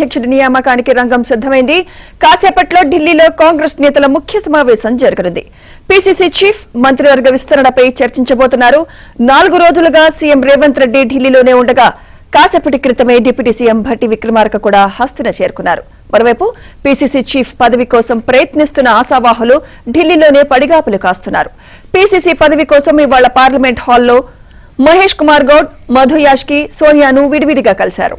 అధ్యక్షుడి నియామకానికి రంగం సిద్ధమైంది. కాసేపట్లో ఢిల్లీలో కాంగ్రెస్ నేతల ముఖ్య సమావేశం జరగనుంది. పీసీసీ చీఫ్ మంత్రివర్గ విస్తరణపై చర్చించబోతున్నారు. 4 రోజులుగా సీఎం రేవంత్ రెడ్డి ఢిల్లీలోనే ఉండగా కాసేపటి క్రితమే డిప్యూటీ సీఎం భట్టి విక్రమార్క కూడా హస్తిన చేరుకున్నారు. మరోవైపు పీసీసీ చీఫ్ పదవి కోసం ప్రయత్నిస్తున్న ఆశావాహులు ఢిల్లీలోనే పడిగాపులు కాస్తున్నారు. పీసీసీ పదవి కోసం ఇవాళ పార్లమెంట్ హాల్లో మహేష్ కుమార్ గౌడ్, మధు యాష్కి, సోనియాను విడివిడిగా కలిశారు.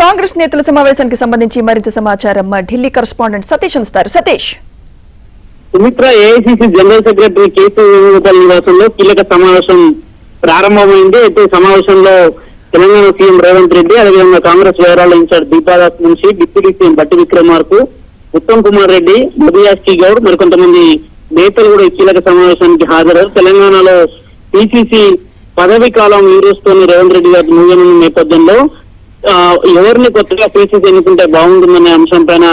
కాంగ్రెస్ నేతల సమావేశానికి సంబంధించి మరింత సమాచారం మా ఢిల్లీ కరెస్పాండెంట్ సతీష్ అందిస్తారు. Satish. Sumitra, AICC general secretary KC Venugopal నివాసంలో కీలక సమావేశం ప్రారంభమైంది. అయితే సమావేశంలో తెలంగాణ సీఎం రేవంత్ రెడ్డి, అదేవిధంగా కాంగ్రెస్ వ్యవహారాల ఇన్ఛార్జ్ దీపాదాస్ నుంచి డిప్యూటీ సీఎం భట్టి విక్రమార్క, ఉత్తమ్ కుమార్ రెడ్డి, మధు యాష్కి గౌడ్, మరికొంతమంది నేతలు కూడా ఈ కీలక సమావేశానికి హాజరయ్యారు. తెలంగాణలో పీసీసీ పదవి కాలం ఈ రోజుతోనే రేవంత్ రెడ్డి గారు ముగియనున్న నేపథ్యంలో ఎవరిని కొత్తగా పీసీసీ ఎన్నుకుంటే బాగుంటుందనే అంశం పైన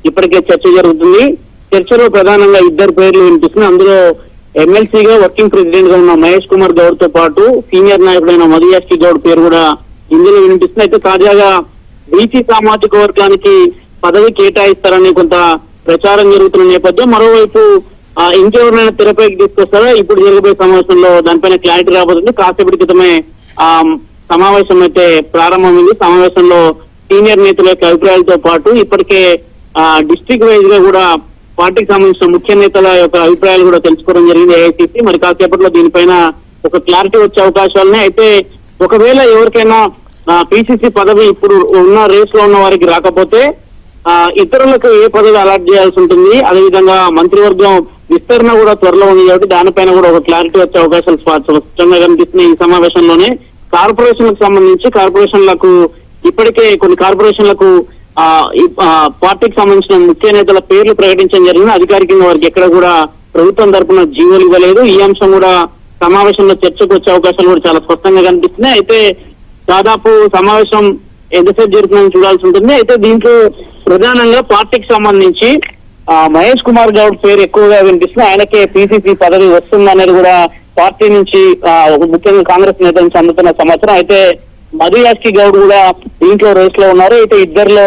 ఇప్పటికే చర్చ జరుగుతుంది. చర్చలో ప్రధానంగా 2 పేర్లు వినిపిస్తున్నాయి. అందులో ఎమ్మెల్సీగా వర్కింగ్ ప్రెసిడెంట్ గా ఉన్న మహేష్ కుమార్ గౌడ్ తో పాటు సీనియర్ నాయకుడైన మధు యాష్కి గౌడ్ పేరు కూడా ఇందులో వినిపిస్తుంది. అయితే తాజాగా బీసీ సామాజిక వర్గానికి పదవి కేటాయిస్తారని కొంత ప్రచారం జరుగుతున్న నేపథ్యం. మరోవైపు ఇంకెవరినైనా తెరపైకి తీసుకొస్తారా ఇప్పుడు జరగబోయే సమావేశంలో దానిపైన క్లారిటీ రాబోతుంది. కాసేపటి క్రితమే సమావేశం అయితే ప్రారంభమైంది. సమావేశంలో సీనియర్ నేతల యొక్క అభిప్రాయాలతో పాటు ఇప్పటికే డిస్ట్రిక్ట్ వైజ్ గా కూడా పార్టీకి సంబంధించిన ముఖ్య నేతల యొక్క అభిప్రాయాలు కూడా తెలుసుకోవడం జరిగింది ఏఐసీసీ. మరి కాసేపట్లో దీనిపైన ఒక క్లారిటీ వచ్చే అవకాశాలున్నాయి. అయితే ఒకవేళ ఎవరికైనా పీసీసీ పదవి ఇప్పుడు ఉన్న రేస్ లో ఉన్న వారికి రాకపోతే ఇతరులకు ఏ పదవి అలాట్ చేయాల్సి ఉంటుంది, అదేవిధంగా మంత్రివర్గం విస్తరణ కూడా త్వరలో ఉంది కాబట్టి దానిపైన కూడా ఒక క్లారిటీ వచ్చే అవకాశాలు స్పష్టంగా కనిపిస్తున్నాయి. ఈ సమావేశంలోనే కార్పొరేషన్లకు సంబంధించి కార్పొరేషన్లకు ఇప్పటికే కొన్ని కార్పొరేషన్లకు పార్టీకి సంబంధించిన ముఖ్య నేతల పేర్లు ప్రకటించడం జరిగింది. అధికారికంగా వారికి ఎక్కడ కూడా ప్రభుత్వం తరఫున జీవోలు ఇవ్వలేదు. ఈ అంశం కూడా సమావేశంలో చర్చకు వచ్చే అవకాశాలు కూడా చాలా స్పష్టంగా కనిపిస్తున్నాయి. అయితే దాదాపు సమావేశం ఎంతసేపు జరుగుతుందని చూడాల్సి ఉంటుంది. అయితే దీంట్లో ప్రధానంగా పార్టీకి సంబంధించి మహేష్ కుమార్ గౌడ్ పేరు ఎక్కువగా వినిపిస్తుంది. ఆయనకే పీసీసీ పదవి వస్తుందనేది కూడా పార్టీ నుంచి ముఖ్యంగా కాంగ్రెస్ నేతల నుంచి అందుతున్న సమాచారం. అయితే మధు యాష్కి గౌడ్ కూడా దీంట్లో రేస్ లో ఉన్నారు. అయితే ఇద్దరిలో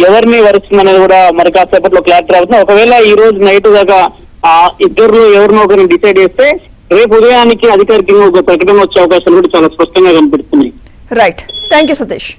ఎవరిని వరుస్తుందనేది కూడా మరి కాసేపట్లో క్లారిటీ రావుతుంది. ఒకవేళ ఈ రోజు నైట్ దాకా ఇద్దరిలో ఎవరినో ఒకరిని డిసైడ్ చేస్తే రేపు ఉదయానికి అధికారికంగా ఒక ప్రకటన వచ్చే అవకాశాలు కూడా చాలా స్పష్టంగా కనిపిస్తున్నాయి. Right, thank you Satish.